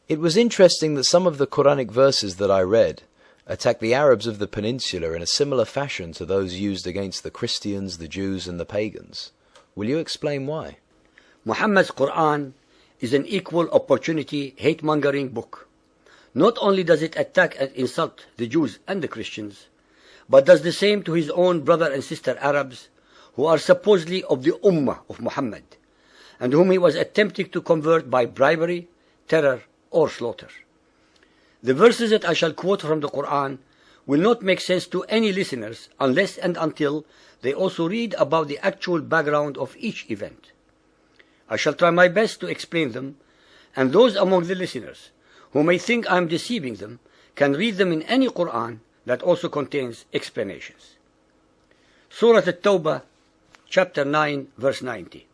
It was interesting that some of the Quranic verses that I read attack the Arabs of the peninsula in a similar fashion to those used against the Christians, the Jews and the pagans. Will you explain why? Muhammad's Quran is an equal opportunity hate-mongering book. Not only does it attack and insult the Jews and the Christians, but does the same to his own brother and sister Arabs, who are supposedly of the Ummah of Muhammad, and whom he was attempting to convert by bribery, terror, or slaughter. The verses that I shall quote from the Quran will not make sense to any listeners unless and until they also read about the actual background of each event. I shall try my best to explain them, and those among the listeners who may think I am deceiving them can read them in any Quran that also contains explanations. Surah At-Tawbah, chapter 9, verse 90.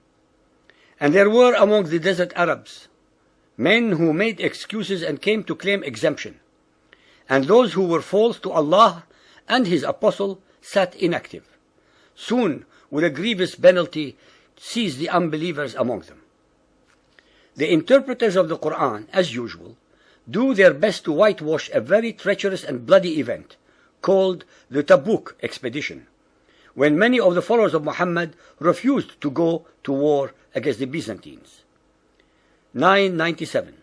And there were among the desert Arabs men who made excuses and came to claim exemption, and those who were false to Allah and His Apostle sat inactive. Soon will a grievous penalty seize the unbelievers among them. The interpreters of the Quran, as usual, do their best to whitewash a very treacherous and bloody event called the Tabuk expedition, when many of the followers of Muhammad refused to go to war against the Byzantines. 997.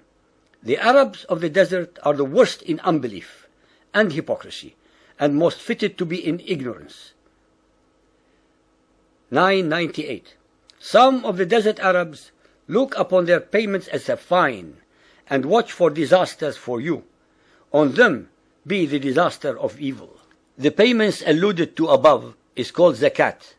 The Arabs of the desert are the worst in unbelief and hypocrisy, and most fitted to be in ignorance. 998. Some of the desert Arabs look upon their payments as a fine, and watch for disasters for you. On them be the disaster of evil. The payments alluded to above is called zakat,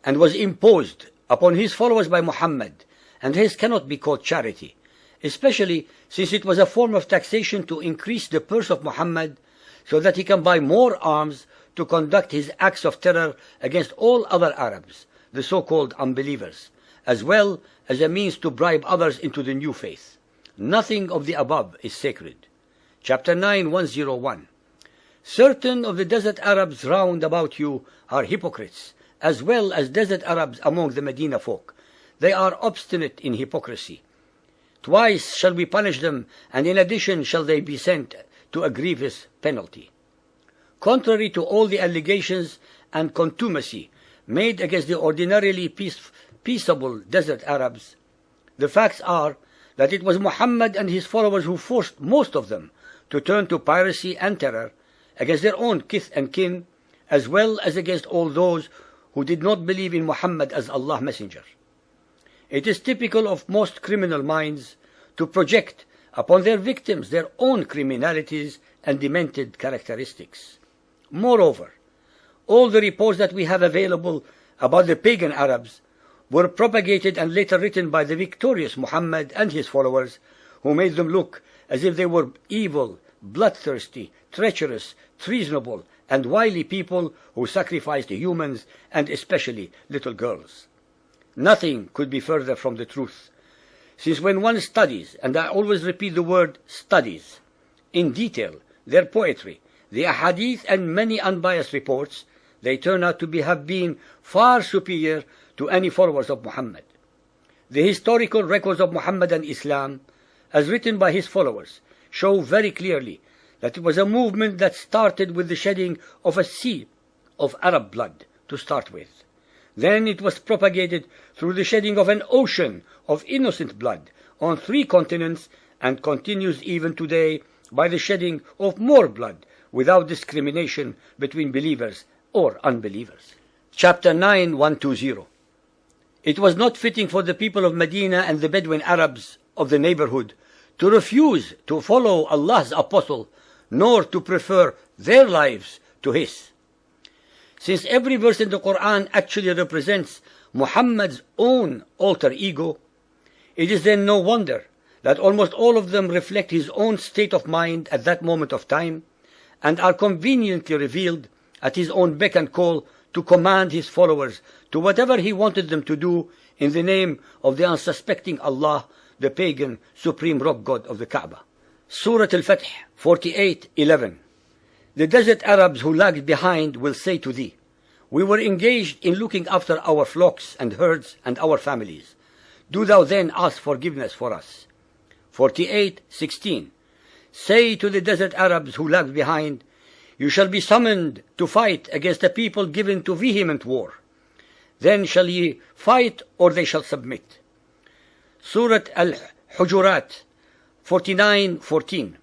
and was imposed upon his followers by Muhammad, and his cannot be called charity, especially since it was a form of taxation to increase the purse of Muhammad so that he can buy more arms to conduct his acts of terror against all other Arabs, the so-called unbelievers, as well as a means to bribe others into the new faith. Nothing of the above is sacred. Chapter 9, 101. Certain of the desert Arabs round about you are hypocrites, as well as desert Arabs among the Medina folk. They are obstinate in hypocrisy. Twice shall we punish them, and in addition shall they be sent to a grievous penalty. Contrary to all the allegations and contumacy made against the ordinarily peaceable desert Arabs, the facts are that it was Muhammad and his followers who forced most of them to turn to piracy and terror against their own kith and kin, as well as against all those who did not believe in Muhammad as Allah's messenger. It is typical of most criminal minds to project upon their victims their own criminalities and demented characteristics. Moreover, all the reports that we have available about the pagan Arabs were propagated and later written by the victorious Muhammad and his followers, who made them look as if they were evil, bloodthirsty, treacherous, treasonable, and wily people who sacrificed humans and especially little girls. Nothing could be further from the truth, since when one studies, and I always repeat the word studies, in detail their poetry, the ahadith and many unbiased reports, they turn out to have been far superior to any followers of Muhammad. The historical records of Muhammad and Islam, as written by his followers, show very clearly that it was a movement that started with the shedding of a sea of Arab blood to start with. Then it was propagated through the shedding of an ocean of innocent blood on 3 continents, and continues even today by the shedding of more blood without discrimination between believers or unbelievers. Chapter 9, 120. It was not fitting for the people of Medina and the Bedouin Arabs of the neighborhood to refuse to follow Allah's apostle, nor to prefer their lives to his. Since every verse in the Quran actually represents Muhammad's own alter ego, it is then no wonder that almost all of them reflect his own state of mind at that moment of time, and are conveniently revealed at his own beck and call to command his followers to whatever he wanted them to do in the name of the unsuspecting Allah, the pagan supreme rock god of the Kaaba. Surah Al-Fath 48:11. The desert Arabs who lagged behind will say to thee, we were engaged in looking after our flocks and herds and our families. Do thou then ask forgiveness for us. 48:16. Say to the desert Arabs who lagged behind, you shall be summoned to fight against a people given to vehement war. Then shall ye fight, or they shall submit. Surah Al-Hujurat 49:14.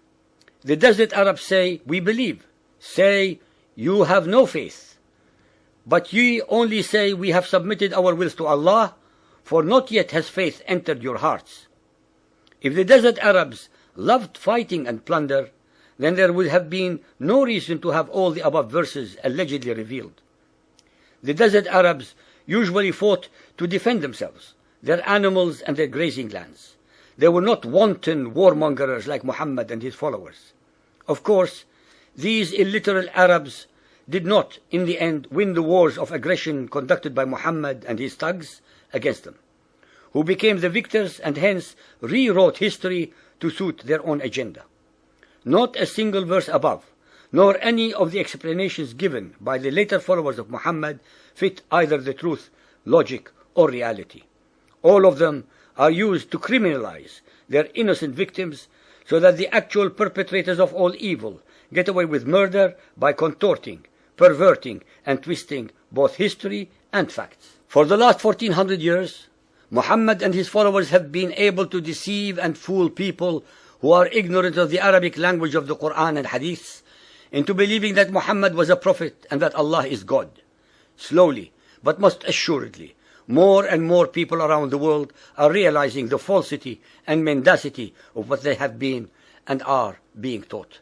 The desert Arabs say, we believe. Say, you have no faith. But ye only say, we have submitted our wills to Allah, for not yet has faith entered your hearts. If the desert Arabs loved fighting and plunder, then there would have been no reason to have all the above verses allegedly revealed. The desert Arabs usually fought to defend themselves, their animals and their grazing lands. They were not wanton warmongers like Muhammad and his followers. Of course, these illiterate Arabs did not, in the end, win the wars of aggression conducted by Muhammad and his thugs against them, who became the victors and hence rewrote history to suit their own agenda. Not a single verse above, nor any of the explanations given by the later followers of Muhammad fit either the truth, logic, or reality. All of them are used to criminalize their innocent victims so that the actual perpetrators of all evil get away with murder by contorting, perverting, and twisting both history and facts. For the last 1400 years, Muhammad and his followers have been able to deceive and fool people who are ignorant of the Arabic language of the Quran and Hadith into believing that Muhammad was a prophet and that Allah is God. Slowly, but most assuredly, more and more people around the world are realizing the falsity and mendacity of what they have been and are being taught.